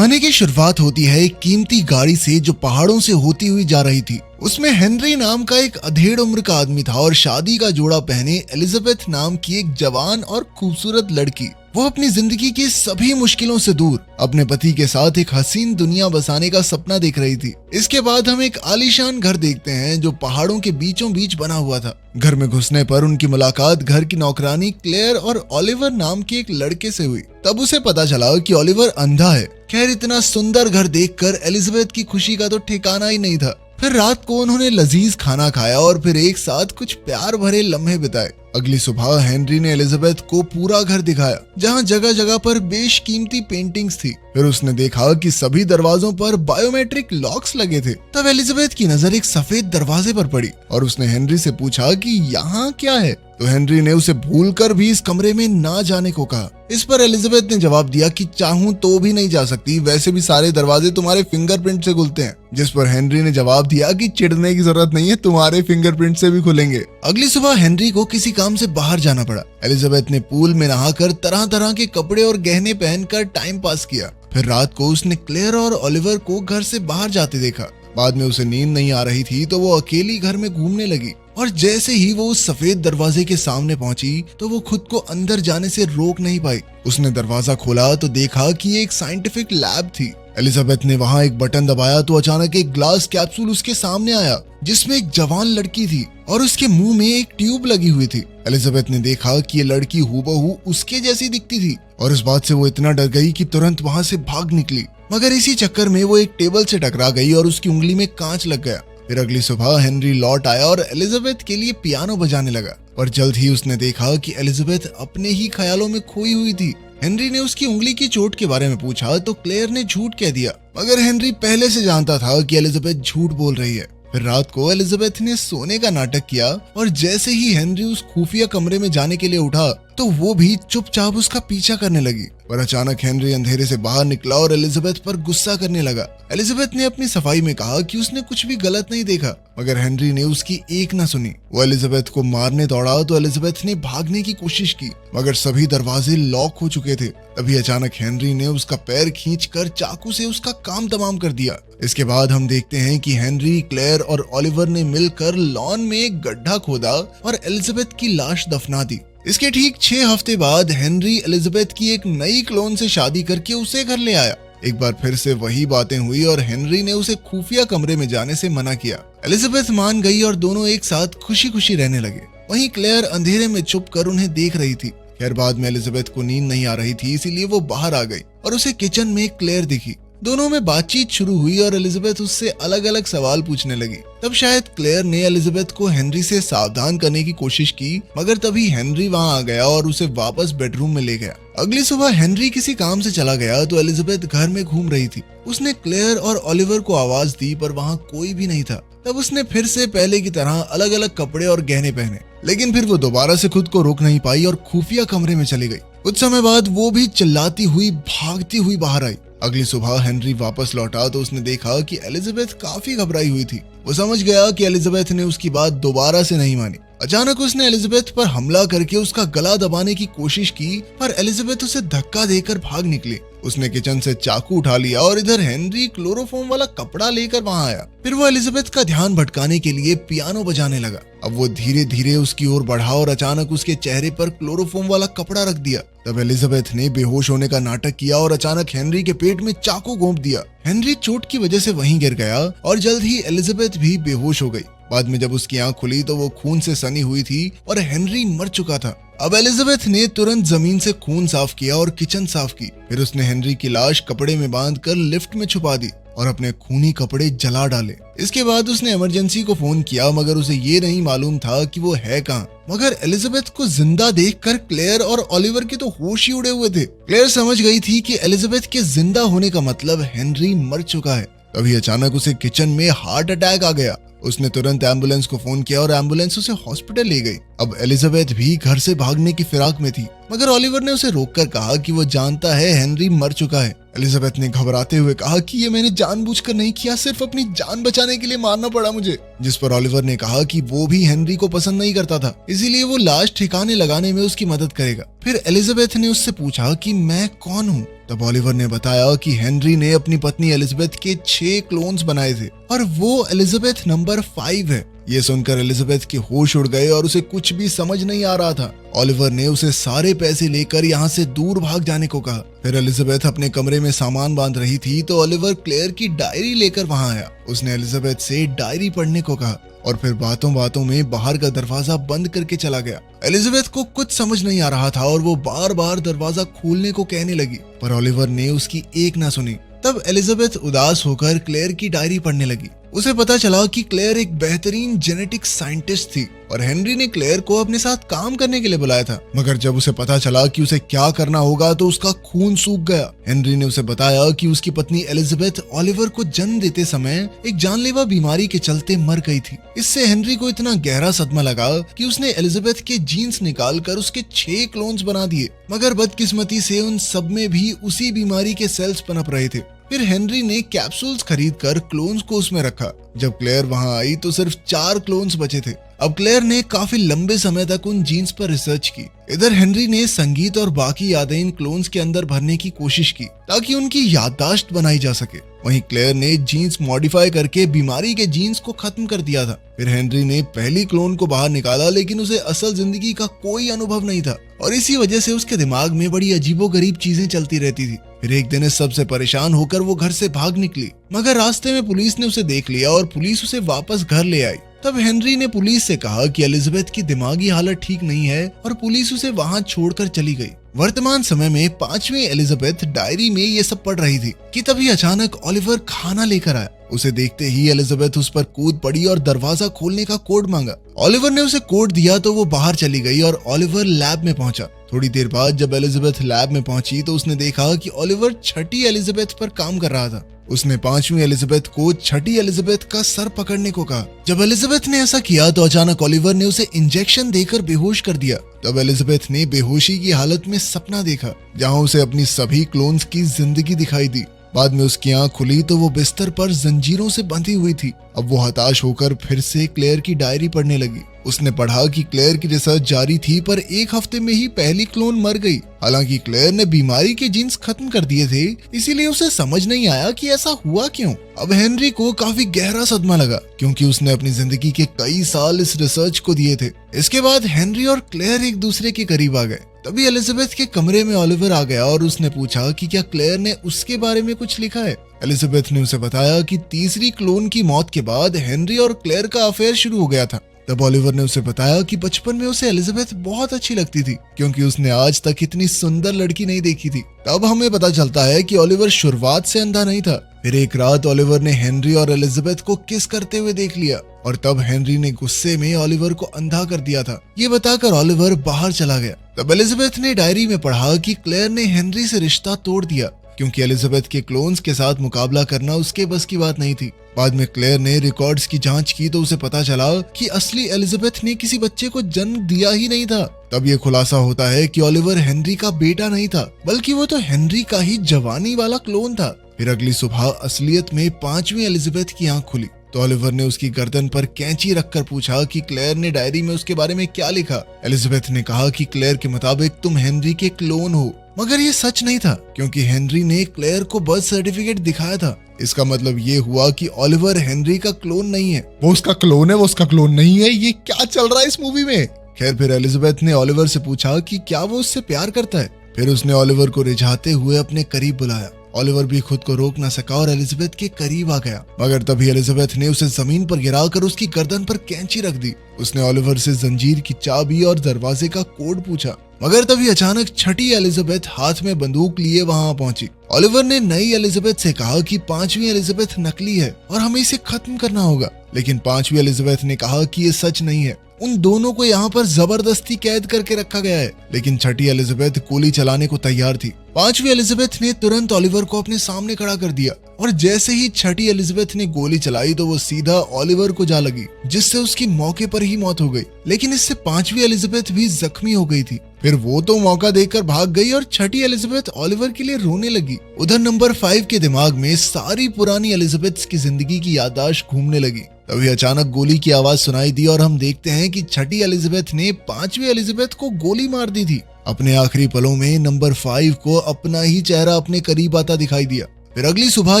कहानी की शुरुआत होती है एक कीमती गाड़ी से जो पहाड़ों से होती हुई जा रही थी। उसमें हेनरी नाम का एक अधेड़ उम्र का आदमी था और शादी का जोड़ा पहने एलिजाबेथ नाम की एक जवान और खूबसूरत लड़की। वो अपनी जिंदगी की सभी मुश्किलों से दूर अपने पति के साथ एक हसीन दुनिया बसाने का सपना देख रही थी। इसके बाद हम एक आलीशान घर देखते हैं जो पहाड़ों के बीचों बीच बना हुआ था। घर में घुसने पर उनकी मुलाकात घर की नौकरानी क्लेयर और ओलिवर नाम के एक लड़के से हुई। तब उसे पता चला कि ओलिवर अंधा है। खैर, इतना सुंदर घर देखकर एलिजाबेथ की खुशी का तो ठिकाना ही नहीं था। फिर रात को उन्होंने लजीज खाना खाया और फिर एक साथ कुछ प्यार भरे लम्हे बिताए। अगली सुबह हेनरी ने एलिजाबेथ को पूरा घर दिखाया जहां जगह जगह पर बेशकीमती पेंटिंग्स थी। फिर उसने देखा कि सभी दरवाजों पर बायोमेट्रिक लॉक्स लगे थे। तब एलिजाबेथ की नजर एक सफेद दरवाजे पर पड़ी और उसने हेनरी से पूछा कि यहाँ क्या है। तो हेनरी ने उसे भूलकर भी इस कमरे में ना जाने को कहा। इस पर एलिजाबेथ ने जवाब दिया कि चाहूं तो भी नहीं जा सकती, वैसे भी सारे दरवाजे तुम्हारे फिंगरप्रिंट से खुलते हैं। जिस पर हेनरी ने जवाब दिया कि चिढ़ने की जरूरत नहीं है, तुम्हारे फिंगरप्रिंट से भी खुलेंगे। अगली सुबह हेनरी को किसी काम से बाहर जाना पड़ा। एलिजाबेथ ने पूल में नहाकर तरह तरह के कपड़े और गहने पहनकर टाइम पास किया। फिर रात को उसने क्लेयर और ओलिवर को घर से बाहर जाते देखा। बाद में उसे नींद नहीं आ रही थी तो वो अकेली घर में घूमने लगी और जैसे ही वो उस सफेद दरवाजे के सामने पहुंची तो वो खुद को अंदर जाने से रोक नहीं पाई। उसने दरवाजा खोला तो देखा कि एक साइंटिफिक लैब थी। एलिजाबेथ ने वहां एक बटन दबाया तो अचानक एक ग्लास कैप्सूल उसके सामने आया जिसमें एक जवान लड़की थी और उसके मुंह में एक ट्यूब लगी हुई थी। एलिजाबेथ ने देखा कि ये लड़की हूबहू उसके जैसी दिखती थी और इस बात से वो इतना डर गई कि तुरंत वहां से भाग निकली। मगर इसी चक्कर में वो एक टेबल से टकरा गई और उसकी उंगली में कांच लग गया। फिर अगली सुबह हेनरी लौट आया और एलिजाबेथ के लिए पियानो बजाने लगा और जल्द ही उसने देखा कि एलिजाबेथ अपने ही ख्यालों में खोई हुई थी। हेनरी ने उसकी उंगली की चोट के बारे में पूछा तो क्लेयर ने झूठ कह दिया, मगर हेनरी पहले से जानता था कि एलिजाबेथ झूठ बोल रही है। फिर रात को एलिजाबेथ ने सोने का नाटक किया और जैसे ही हेनरी उस खुफिया कमरे में जाने के लिए उठा तो वो भी चुपचाप उसका पीछा करने लगी। पर अचानक हेनरी अंधेरे से बाहर निकला और एलिजाबेथ पर गुस्सा करने लगा। एलिजाबेथ ने अपनी सफाई में कहा कि उसने कुछ भी गलत नहीं देखा, मगर हेनरी ने उसकी एक न सुनी। वो एलिजाबेथ को मारने दौड़ा तो एलिजाबेथ ने भागने की कोशिश की, मगर सभी दरवाजे लॉक हो चुके थे। तभी अचानक हेनरी ने उसका पैर खींचकर चाकू से उसका काम तमाम कर दिया। इसके बाद हम देखते हैं कि हेनरी, क्लेयर और ओलिवर ने मिलकर लॉन में एक गड्ढा खोदा और एलिजाबेथ की लाश दफना दी। इसके ठीक 6 हफ्ते बाद हेनरी एलिजाबेथ की एक नई क्लोन से शादी करके उसे घर ले आया। एक बार फिर से वही बातें हुई और हेनरी ने उसे खुफिया कमरे में जाने से मना किया। एलिजाबेथ मान गई और दोनों एक साथ खुशी खुशी रहने लगे। वहीं क्लेयर अंधेरे में छुप कर उन्हें देख रही थी। खैर, बाद में एलिजाबेथ को नींद नहीं आ रही थी, इसीलिए वो बाहर आ गई और उसे किचन में क्लेयर दिखी। दोनों में बातचीत शुरू हुई और एलिजाबेथ उससे अलग अलग सवाल पूछने लगी। तब शायद क्लेयर ने एलिजाबेथ को हेनरी से सावधान करने की कोशिश की, मगर तभी हेनरी वहां आ गया और उसे वापस बेडरूम में ले गया। अगली सुबह हेनरी किसी काम से चला गया तो एलिजाबेथ घर में घूम रही थी। उसने क्लेयर और ओलिवर को आवाज दी पर वहां कोई भी नहीं था। तब उसने फिर से पहले की तरह अलग अलग कपड़े और गहने पहने, लेकिन फिर वो दोबारा से खुद को रोक नहीं पाई और खुफिया कमरे में चली गई। कुछ समय बाद वो भी चिल्लाती हुई भागती हुई बाहर आई। अगली सुबह हेनरी वापस लौटा तो उसने देखा कि एलिजाबेथ काफी घबराई हुई थी। वो समझ गया कि एलिजाबेथ ने उसकी बात दोबारा से नहीं मानी। अचानक उसने एलिजाबेथ पर हमला करके उसका गला दबाने की कोशिश की, पर एलिजाबेथ उसे धक्का देकर भाग निकली। उसने किचन से चाकू उठा लिया और इधर हेनरी क्लोरोफॉर्म वाला कपड़ा लेकर वहां आया। फिर वो एलिजाबेथ का ध्यान भटकाने के लिए पियानो बजाने लगा। अब वो धीरे धीरे उसकी ओर बढ़ा और अचानक उसके चेहरे पर क्लोरोफॉर्म वाला कपड़ा रख दिया। तब एलिजाबेथ ने बेहोश होने का नाटक किया और अचानक हेनरी के पेट में चाकू घोंप दिया। हेनरी चोट की वजह से वहीं गिर गया और जल्द ही एलिजाबेथ भी बेहोश हो गई। बाद में जब उसकी आंख खुली तो वो खून से सनी हुई थी और हेनरी मर चुका था। अब एलिजाबेथ ने तुरंत जमीन से खून साफ किया और किचन साफ की। फिर उसने हेनरी की लाश कपड़े में बांधकर लिफ्ट में छुपा दी और अपने खूनी कपड़े जला डाले। इसके बाद उसने इमरजेंसी को फोन किया, मगर उसे ये नहीं मालूम था कि वो है कहाँ। मगर एलिजाबेथ को जिंदा देखकर क्लेयर और ओलिवर के तो होश ही उड़े हुए थे। क्लेयर समझ गई थी कि एलिजाबेथ के जिंदा होने का मतलब हेनरी मर चुका है। तभी अचानक उसे किचन में हार्ट अटैक आ गया। उसने तुरंत एम्बुलेंस को फोन किया और एम्बुलेंस उसे हॉस्पिटल ले गई। अब एलिजाबेथ भी घर से भागने की फिराक में थी, मगर ओलिवर ने उसे रोककर कहा कि वो जानता है हेनरी मर चुका है। एलिजाबेथ ने घबराते हुए कहा कि ये मैंने जानबूझकर नहीं किया, सिर्फ अपनी जान बचाने के लिए मारना पड़ा मुझे। जिस पर ओलिवर ने कहा कि वो भी हेनरी को पसंद नहीं करता था, इसीलिए वो लाश ठिकाने लगाने में उसकी मदद करेगा। फिर एलिजाबेथ ने उससे पूछा कि मैं कौन हूँ। तब ओलिवर ने बताया कि हेनरी ने अपनी पत्नी एलिजाबेथ के 6 क्लोन्स बनाए थे और वो एलिजाबेथ नंबर 5 है। ये सुनकर एलिजाबेथ के होश उड़ गए और उसे कुछ भी समझ नहीं आ रहा था। ओलिवर ने उसे सारे पैसे लेकर यहाँ से दूर भाग जाने को कहा। फिर एलिजाबेथ अपने कमरे में सामान बांध रही थी तो ओलिवर क्लेयर की डायरी लेकर वहाँ आया। उसने एलिजाबेथ से डायरी पढ़ने को कहा और फिर बातों बातों में बाहर का दरवाजा बंद करके चला गया। एलिजाबेथ को कुछ समझ नहीं आ रहा था और वो बार बार दरवाजा खोलने को कहने लगी, पर ओलिवर ने उसकी एक ना सुनी। तब एलिजाबेथ उदास होकर क्लेयर की डायरी पढ़ने लगी। उसे पता चला कि क्लेयर एक बेहतरीन जेनेटिक साइंटिस्ट थी और हेनरी ने क्लेयर को अपने साथ काम करने के लिए बुलाया था। मगर जब उसे पता चला कि उसे क्या करना होगा तो उसका खून सूख गया। हेनरी ने उसे बताया कि उसकी पत्नी एलिजाबेथ ओलिवर को जन्म देते समय एक जानलेवा बीमारी के चलते मर गई थी। इससे हेनरी को इतना गहरा सदमा लगा कि उसने एलिजाबेथ के जीन्स निकालकर उसके 6 क्लोन्स बना दिए। मगर बदकिस्मती से उन सब में भी उसी बीमारी के सेल्स पनप रहे थे। फिर हेनरी ने कैप्सूल्स खरीदकर क्लोन्स को उसमें रखा। जब क्लेयर वहां आई तो सिर्फ 4 क्लोन्स बचे थे। अब क्लेयर ने काफी लंबे समय तक उन जीन्स पर रिसर्च की। इधर हेनरी ने संगीत और बाकी यादें इन क्लोन्स के अंदर भरने की कोशिश की ताकि उनकी याददाश्त बनाई जा सके। वहीं क्लेयर ने जीन्स मॉडिफाई करके बीमारी के जीन्स को खत्म कर दिया था। फिर हेनरी ने पहली क्लोन को बाहर निकाला, लेकिन उसे असल जिंदगी का कोई अनुभव नहीं था और इसी वजह से उसके दिमाग में बड़ी अजीबोगरीब चीजें चलती रहती थी। फिर एक दिन इस सबसे परेशान होकर वो घर से भाग निकली, मगर रास्ते में पुलिस ने उसे देख लिया और पुलिस उसे वापस घर ले आई। तब हेनरी ने पुलिस से कहा कि एलिजाबेथ की दिमागी हालत ठीक नहीं है और पुलिस उसे वहां छोड़कर चली गई। वर्तमान समय में 5वीं एलिजाबेथ डायरी में ये सब पढ़ रही थी कि तभी अचानक ओलिवर खाना लेकर आया। उसे देखते ही एलिजाबेथ उस पर कूद पड़ी और दरवाजा खोलने का कोड मांगा। ओलिवर ने उसे कोड दिया तो वो बाहर चली गई और ओलिवर लैब में पहुंचा। थोड़ी देर बाद जब एलिजाबेथ लैब में पहुंची तो उसने देखा कि ओलिवर छठी एलिजाबेथ पर काम कर रहा था। उसने 5वीं एलिजाबेथ को छठी एलिजाबेथ का सर पकड़ने को कहा। जब एलिजाबेथ ने ऐसा किया तो अचानक ओलिवर ने उसे इंजेक्शन देकर बेहोश कर दिया। तब एलिजाबेथ ने बेहोशी की हालत में सपना देखा जहां उसे अपनी सभी क्लोन्स की जिंदगी दिखाई दी। बाद में उसकी आंख खुली तो वो बिस्तर पर जंजीरों से बंधी हुई थी। अब वो हताश होकर फिर से क्लेयर की डायरी पढ़ने लगी। उसने पढ़ा कि क्लेयर की रिसर्च जारी थी पर 1 हफ्ते में ही पहली क्लोन मर गई। हालांकि क्लेयर ने बीमारी के जीन्स खत्म कर दिए थे, इसीलिए उसे समझ नहीं आया कि ऐसा हुआ क्यों। अब हेनरी को काफी गहरा सदमा लगा क्योंकि उसने अपनी जिंदगी के कई साल इस रिसर्च को दिए थे। इसके बाद हेनरी और क्लेयर एक दूसरे के करीब आ गए। तभी एलिजाबेथ के कमरे में ओलिवर आ गया और उसने पूछा कि क्या क्लेयर ने उसके बारे में कुछ लिखा है। एलिजाबेथ ने उसे बताया कि तीसरी क्लोन की मौत के बाद हेनरी और क्लेयर का अफेयर शुरू हो गया था। तब ओलिवर ने उसे बताया कि बचपन में उसे एलिजाबेथ बहुत अच्छी लगती थी क्योंकि उसने आज तक इतनी सुंदर लड़की नहीं देखी थी। तब हमें पता चलता है कि ओलिवर शुरुआत से अंधा नहीं था। फिर एक रात ओलिवर ने हेनरी और एलिजाबेथ को किस करते हुए देख लिया और तब हेनरी ने गुस्से में ओलिवर को अंधा कर दिया था। ये बताकर ओलिवर बाहर चला गया। तब एलिजाबेथ ने डायरी में पढ़ा कि क्लेयर ने हेनरी से रिश्ता तोड़ दिया क्योंकि एलिजाबेथ के क्लोन्स के साथ मुकाबला करना उसके बस की बात नहीं थी। बाद में क्लेयर ने रिकॉर्ड्स की जांच की तो उसे पता चला कि असली एलिजाबेथ ने किसी बच्चे को जन्म दिया ही नहीं था। तब ये खुलासा होता है कि ओलिवर हेनरी का बेटा नहीं था, बल्कि वो तो हेनरी का ही जवानी वाला क्लोन था। फिर अगली सुबह असलियत में 5वीं एलिजाबेथ की आंख खुली तो ओलिवर ने उसकी गर्दन पर कैंची रखकर पूछा कि क्लेयर ने डायरी में उसके बारे में क्या लिखा। एलिजाबेथ ने कहा कि क्लेयर के मुताबिक तुम हेनरी के क्लोन हो, मगर ये सच नहीं था क्योंकि हेनरी ने क्लेयर को बर्थ सर्टिफिकेट दिखाया था। इसका मतलब ये हुआ कि ओलिवर हेनरी का क्लोन नहीं है, वो उसका क्लोन है, वो उसका क्लोन नहीं है। ये क्या चल रहा है इस मूवी में। खैर फिर एलिजाबेथ ने ओलिवर से पूछा कि क्या वो उससे प्यार करता है। फिर उसने ओलिवर को रिझाते हुए अपने करीब बुलाया। ओलिवर भी खुद को रोक न सका और एलिजाबेथ के करीब आ गया, मगर तभी एलिजाबेथ ने उसे जमीन पर गिराकर उसकी गर्दन पर कैंची रख दी। उसने ओलिवर से जंजीर की चाबी और दरवाजे का कोड पूछा, मगर तभी अचानक छठी एलिजाबेथ हाथ में बंदूक लिए वहां पहुंची। ओलिवर ने नई एलिजाबेथ से कहा कि 5वीं एलिजाबेथ नकली है और हमें इसे खत्म करना होगा, लेकिन 5वीं एलिजाबेथ ने कहा कि ये सच नहीं है। उन दोनों को यहाँ पर जबरदस्ती कैद करके रखा गया है, लेकिन छठी एलिजाबेथ गोली चलाने को तैयार थी। 5वीं एलिजाबेथ ने तुरंत ओलिवर को अपने सामने खड़ा कर दिया और जैसे ही छठी एलिजाबेथ ने गोली चलाई तो वो सीधा ओलिवर को जा लगी, जिससे उसकी मौके पर ही मौत हो गई। लेकिन इससे 5वीं एलिजाबेथ भी जख्मी हो गई थी। फिर वो तो मौका देखकर भाग गई और छठी एलिजाबेथ ओलिवर के लिए रोने लगी। उधर नंबर 5 के दिमाग में सारी पुरानी एलिजाबेथ की जिंदगी की याददाश्त घूमने लगी। तभी अचानक गोली की आवाज सुनाई दी और हम देखते हैं कि छठी एलिजाबेथ ने 5वीं एलिजाबेथ को गोली मार दी थी। अपने आखिरी पलों में नंबर 5 को अपना ही चेहरा अपने करीब आता दिखाई दिया। फिर अगली सुबह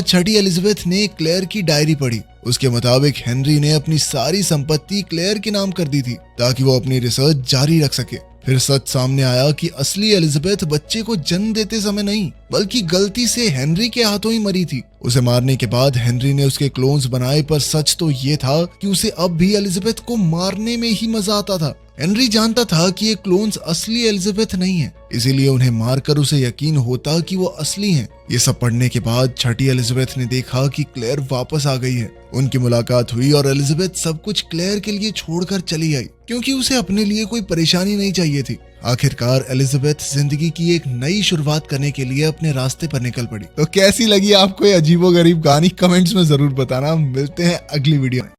छठी एलिजाबेथ ने क्लेयर की डायरी पढ़ी। उसके मुताबिक हेनरी ने अपनी सारी संपत्ति क्लेयर के नाम कर दी थी ताकि वो अपनी रिसर्च जारी रख सके। फिर सच सामने आया कि असली एलिजाबेथ बच्चे को जन्म देते समय नहीं बल्कि गलती से हेनरी के हाथों ही मरी थी। उसे मारने के बाद हेनरी ने उसके क्लोन्स बनाए, पर सच तो ये था कि उसे अब भी एलिजाबेथ को मारने में ही मजा आता था। हेनरी जानता था कि ये क्लोन्स असली एलिजाबेथ नहीं है, इसीलिए उन्हें मारकर उसे यकीन होता कि वो असली हैं। ये सब पढ़ने के बाद छठी एलिजाबेथ ने देखा कि क्लेयर वापस आ गई है। उनकी मुलाकात हुई और एलिजाबेथ सब कुछ क्लेयर के लिए छोड़कर चली आई क्योंकि उसे अपने लिए कोई परेशानी नहीं चाहिए थी। आखिरकार एलिजाबेथ जिंदगी की एक नई शुरुआत करने के लिए अपने रास्ते पर निकल पड़ी। तो कैसी लगी आपको ये अजीबोगरीब कहानी? कमेंट्स में जरूर बताना। मिलते हैं अगली वीडियो में।